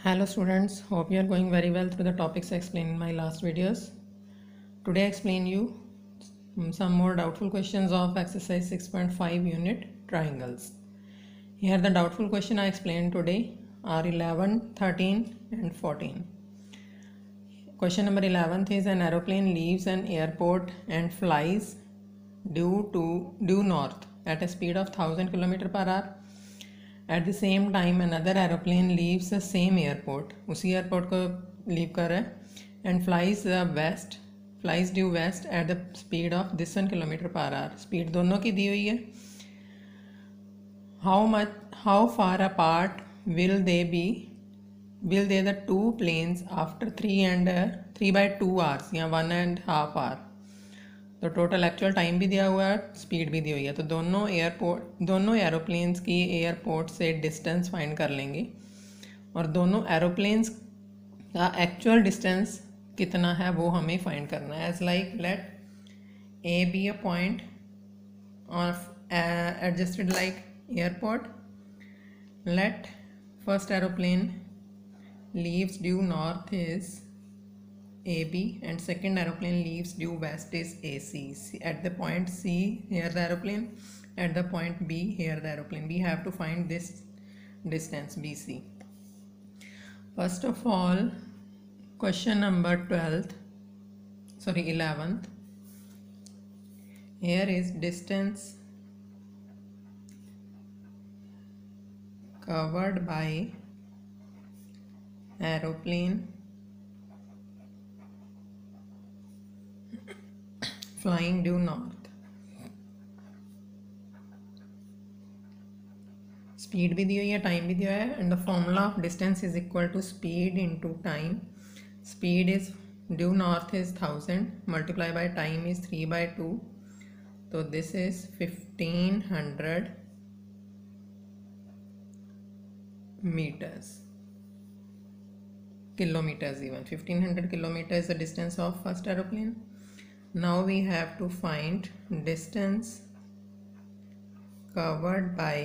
Hello students, hope you are going very well through the topics I explained in my last videos. Today I explain you some more doubtful questions of exercise 6.5 unit triangles. Here the doubtful question I explained today are 11, 13 and 14. Question number 11 is an aeroplane leaves an airport and flies due north at a speed of 1000 km per hour. At the same time another aeroplane leaves the same airport, उसी airport को leave कर रहा है and flies due west at the speed of this 1 km per hour. Speed दोनों की दी हुई है. How far apart will they the two planes after 3/2 hours या 1.5 hour. तो टोटल एक्चुअल टाइम भी दिया हुआ है, स्पीड भी दी हुई है. तो दोनों एरोप्लेन्स की एयरपोर्ट से डिस्टेंस फाइंड कर लेंगे और दोनों एरोप्लेन्स का एक्चुअल डिस्टेंस कितना है वो हमें फाइंड करना है. As like let A B a point of adjusted like airport. Let first aeroplane leaves due north is AB and second aeroplane leaves due west is AC. At the point C here the aeroplane, at the point B here the aeroplane. We have to find this distance BC. First of all, question number 11th. Here is distance covered by aeroplane flying due north. Speed भी दी हुई है, time भी दिया है and the formula of distance is equal to speed into time. Speed is due north is 1000 multiply by time is 3/2. तो this is 1500 meters, kilometers even. 1500 kilometers is the distance of first aeroplane. Now we have to find distance covered by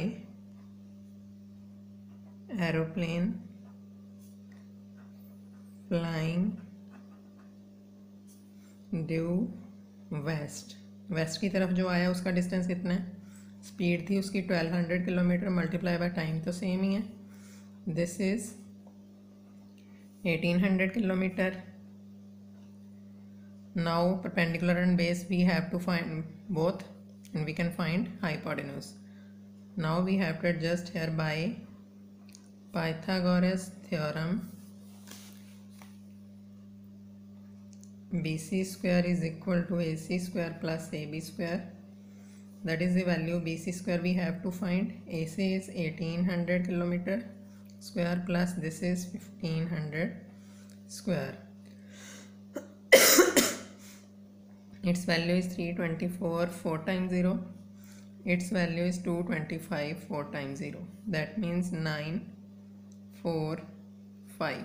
aeroplane flying due west. West की तरफ जो आया उसका distance कितना है? Speed थी उसकी 1200 किलोमीटर मल्टीप्लाई बाय टाइम तो सेम ही है. This is 1800 kilometre. Now perpendicular and base we have to find both and we can find hypotenuse. Now we have to adjust here by Pythagoras theorem. BC square is equal to AC square plus AB square. That is the value BC square we have to find. AC is 1800 kilometer square plus this is 1500 square. Its value is 324 4 times 0. Its value is 225 4 times 0. That means 945.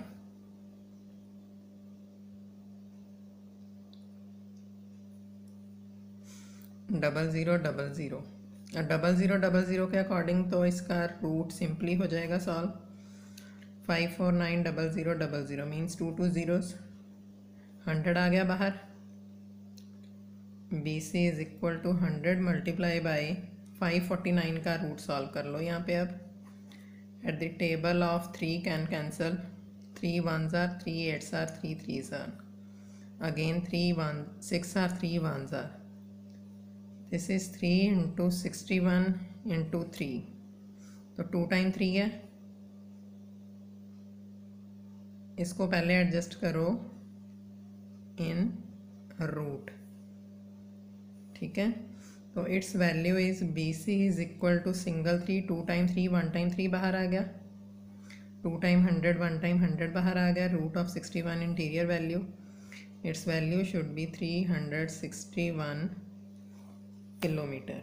Double zero के according तो इसका root simply हो जाएगा solve. 5490000 means 2 zeros. 100 आ गया बाहर. BC is equal to 100 multiply by 549 का root solve कर लो यहाँ पे. अब at the table of 3 can cancel. 3 1s are 3 8s are 3 3s are again 3 6 are 3 1s are. This is 3 into 61 into 3. तो 2 time 3 है. इसको पहले एडजस्ट करो इन रूट. ठीक है. तो its value is BC is equal to single 3 2 time 3 1 time 3 बाहर आ गया. 2 टाइम 100 1 टाइम 100 बाहर आ गया. Root of 61 interior value. Its value should be 361 kilometre.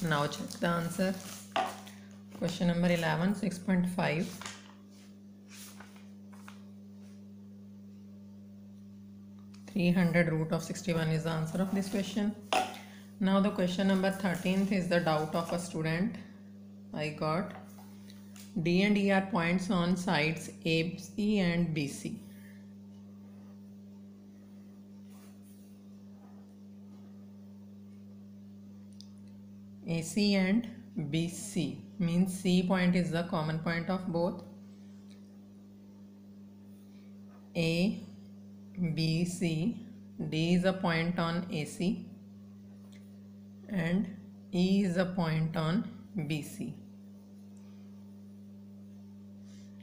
Now check the answer. Question number 11 6.5. 300 root of 61 is the answer of this question. Now the question number 13th is the doubt of a student. I got D and E are points on sides AC and BC. AC and BC means C point is the common point of both. A, B, C. D is a point on AC and E is a point on BC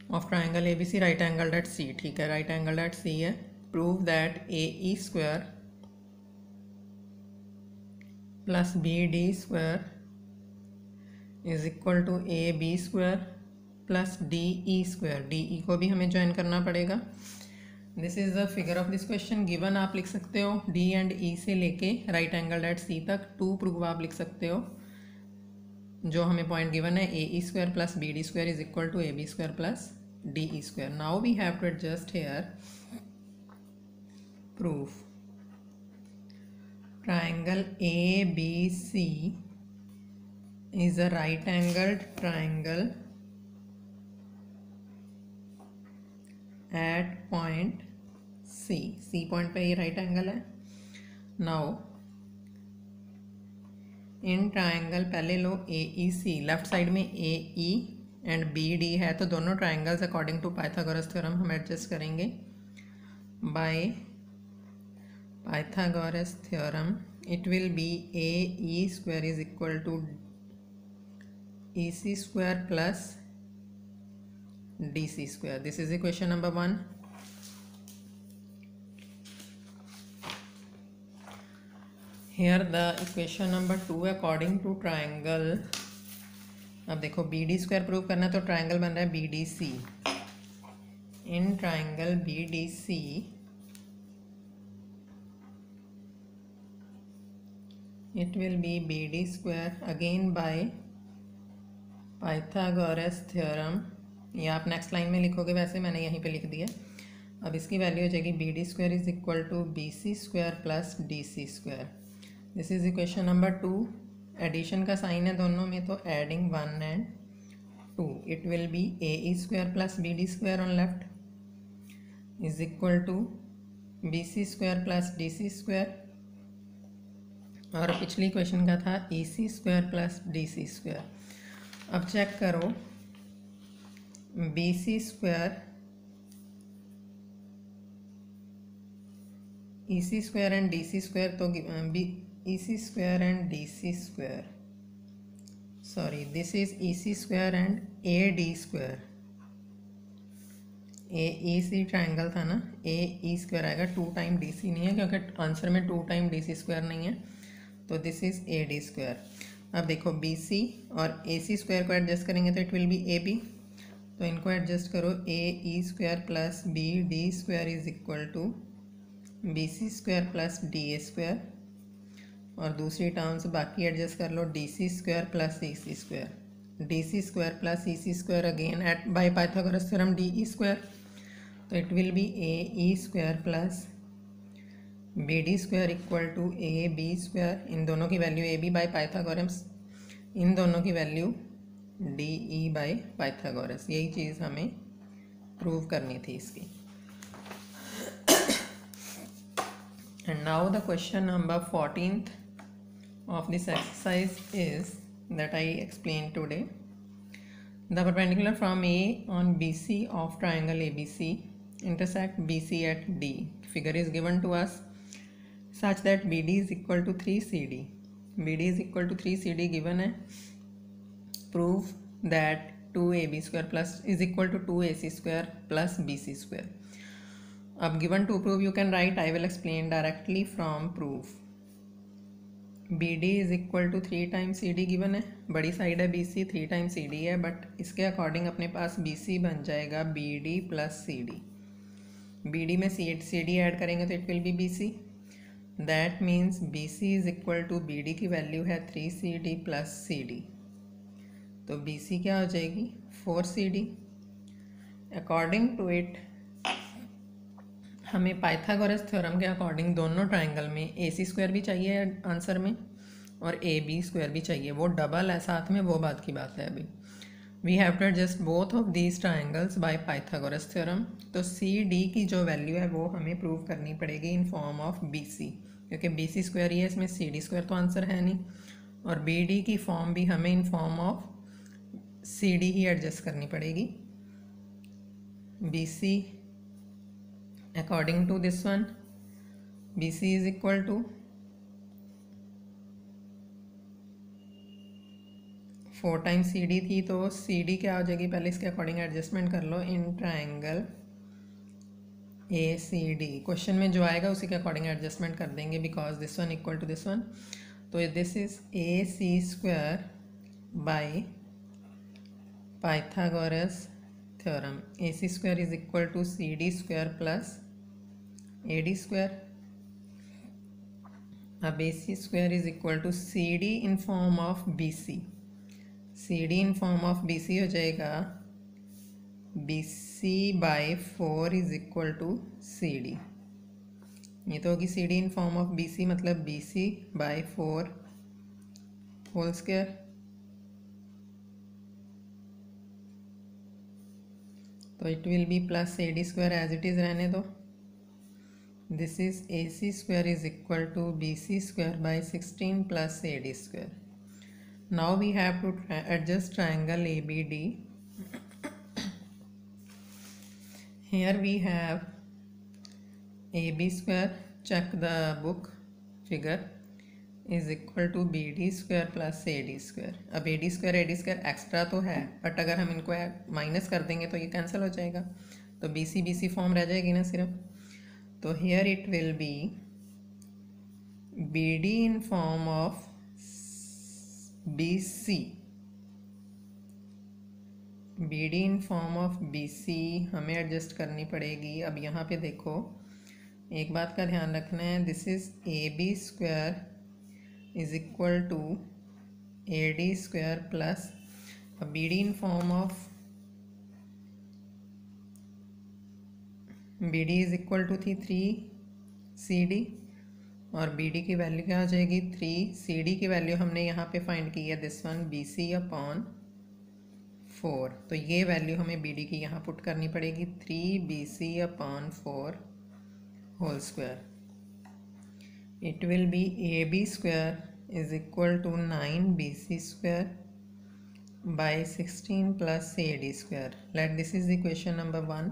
of triangle ABC right angled at C. ठीक है, right angled at C है. Prove that AE square plus BD square is equal to AB square plus DE square. DE को भी हमें join करना पड़ेगा. This is the figure of this question. Given आप लिख सकते हो D एंड E से लेके राइट एंगल एट C तक. टू प्रूव आप लिख सकते हो. जो हमें पॉइंट गिवन है AE square plus BD square is equal to AB square plus DE square. Now we have to adjust here. Proof triangle ABC is a right angled triangle at point C. C point पे ये right angle है. Now in triangle पहले लो AEC, left side में AE and BD है, तो दोनों triangles according to Pythagoras theorem हम एडजस्ट करेंगे. By Pythagoras theorem it will be AE square is equal to EC square plus DC square. This is equation number 1. Here the equation number 2 according to triangle. अब देखो BD square prove करना है तो triangle बन रहा है BDC. In triangle BDC it will be BD square again by Pythagoras theorem. ये आप नेक्स्ट लाइन में लिखोगे, वैसे मैंने यहीं पे लिख दिया. अब इसकी वैल्यू हो जाएगी BD square is equal to BC square plus DC square. This is equation number 2. Addition का साइन है दोनों में, तो adding 1 and 2 it will be AE square plus BD square on left is equal to BC square plus DC square. और पिछली question का था EC square plus DC square. अब चेक करो BC square EC square and DC square, तो EC square and DC square, sorry this is EC square and AD square. AEC triangle था ना, AE square आएगा. 2 time DC नहीं है क्योंकि answer में 2 टाइम DC स्क्वायर नहीं है, तो दिस इज AD स्क्वायर. अब देखो BC और AC स्क्वायर को एडजस्ट करेंगे तो इट विल बी AB. तो इनको एडजस्ट करो. AE square plus BD square is equal to BC square plus DA square. और दूसरी टर्म्स बाकी एडजस्ट कर लो. DC square plus EC square. DC square plus EC square again at by Pythagoras theorem DE square. तो it will be AE square plus BD square equal to AB square. इन दोनों की value AB by Pythagoras, इन दोनों की value DE by Pythagoras. यही चीज़ हमें प्रूव करनी थी इसकी. And now the question number 14th of this exercise is that I explained today. The perpendicular from A on BC of triangle ABC intersect BC at D. Figure is given to us such that BD is equal to 3CD. BD is equal to 3CD given है. Prove that 2AB square plus is equal to 2AC square plus BC square. अब given to prove you can write. I will explain directly from proof. BD is equal to 3 times CD given है. बड़ी side है BC, 3 times CD है, but इसके according अपने पास BC बन जाएगा BD प्लस CD. BD में CD ऐड करेंगे तो it will be BC. That means BC is equal to BD की वैल्यू है 3CD प्लस CD. तो BC क्या हो जाएगी 4CD. अकॉर्डिंग टू इट हमें पाइथागोरस थ्योरम के अकॉर्डिंग दोनों ट्राइंगल में AC स्क्वायर भी चाहिए आंसर में और AB स्क्वायर भी चाहिए. वो डबल है साथ में, वो बात की बात है अभी. We have to adjust both of these triangles by Pythagoras theorem. तो सी डी की जो वैल्यू है वो हमें प्रूव करनी पड़ेगी in form of B C, क्योंकि बी सी स्क्वायर ही है, इसमें सी डी स्क्वायर तो आंसर है नहीं, और बी डी की फॉर्म भी हमें in form of C D ही एडजस्ट करनी पड़ेगी। B C according to this one, B C is equal to 4 times C D थी, तो सी डी क्या हो जाएगी, पहले इसके अकॉर्डिंग एडजस्टमेंट कर लो। In triangle A C D, question में जो आएगा उसी के अकॉर्डिंग एडजस्टमेंट कर देंगे, because this one equal to this one. तो this is A C square by Pythagoras theorem. A C square is equal to C D square plus A D square. अब A C square is equal to C D in form of B C, C D in form of B सी हो जाएगा B C by 4 is equal to C D. ये तो होगी C D in form of B C, मतलब B C by 4 whole square. तो it will be plus A D square as it is रहने दो। This is A C square is equal to B C square by 16 plus A D square. Now we have to adjust triangle ABD. Here we have AB square, check the book figure, is equal to BD square plus AD square. अब AD square extra तो है, but अगर हम इनको minus कर देंगे तो ये कैंसिल हो जाएगा, तो BC फॉर्म रह जाएगी ना सिर्फ। तो here it will be BD in form of BC, BD in form of BC हमें एडजस्ट करनी पड़ेगी। अब यहाँ पे देखो, एक बात का ध्यान रखना है, this is AB square is equal to AD square plus BD in form of BD is equal to थी 3CD, और BD की वैल्यू क्या हो जाएगी 3, CD की वैल्यू हमने यहाँ पे फाइंड की है दिस वन BC अपॉन 4। तो ये वैल्यू हमें BD की यहाँ पुट करनी पड़ेगी 3BC upon 4 whole square. It will be AB square is equal to 9BC square by 16 plus AD square. Let this is equation number 1,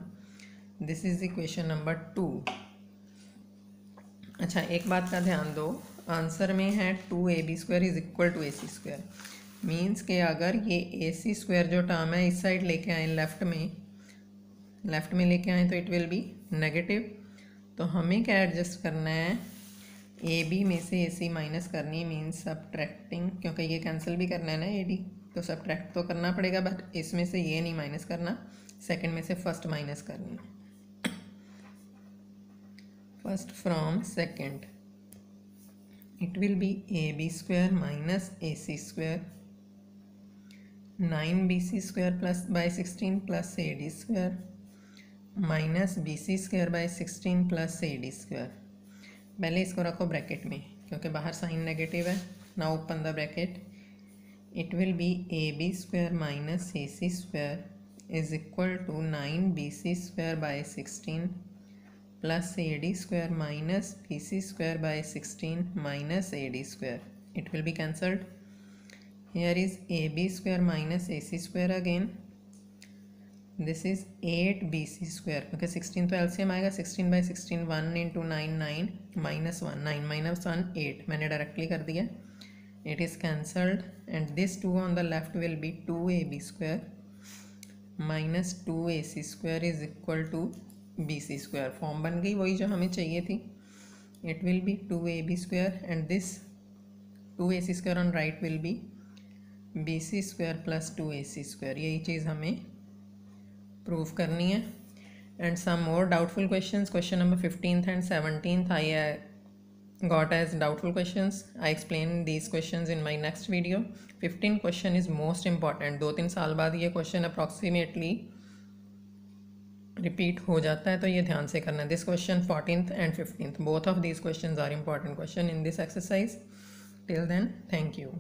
this is equation number 2। अच्छा, एक बात का ध्यान दो, आंसर में है 2AB square is equal to AC square, means कि अगर ये AC स्क्वायर जो टर्म है इस साइड लेके आए लेफ़्ट में लेके आए तो इट विल बी नेगेटिव। तो हमें क्या एडजस्ट करना है, AB में से AC माइनस करनी, मीन्स सब्ट्रैक्टिंग, क्योंकि ये कैंसिल भी करना है ना AD, तो सब्ट्रैक्ट तो करना पड़ेगा, बट इसमें से ये नहीं माइनस करना, सेकेंड में से फर्स्ट माइनस करनी है। First from second, it will be AB square minus AC square, 9BC square plus by 16 plus AD square minus BC square by 16 plus AD square। पहले इसको रखो ब्रैकेट में, क्योंकि बाहर साइन नेगेटिव है। now open the bracket, it will be AB square minus AC square is equal to 9BC square by 16 plus AD square minus BC square by 16 minus AD square. It will be cancelled. Here is AB square minus AC square again. This is 8BC square, क्योंकि 16 तो LCM आएगा, 16 by 16 1 into 9 9 minus 1 9 minus 1 8, मैंने directly कर दिया। It is cancelled and this 2 on the left will be 2AB square minus 2AC square is equal to BC square. Form बन गई वही जो हमें चाहिए थी। It will be 2AB square and this 2AC square on right will be BC square plus 2AC square. यही चीज़ हमें प्रूव करनी है। And some more doubtful questions, question number 15th and 17th I got as doubtful questions. I explain these questions in my next video. 15 question is most important. 2-3 साल बाद ये question approximately repeat हो जाता है, तो ये ध्यान से करना है। This question 14th and 15th, both of these questions are important question in this exercise. Till then, thank you.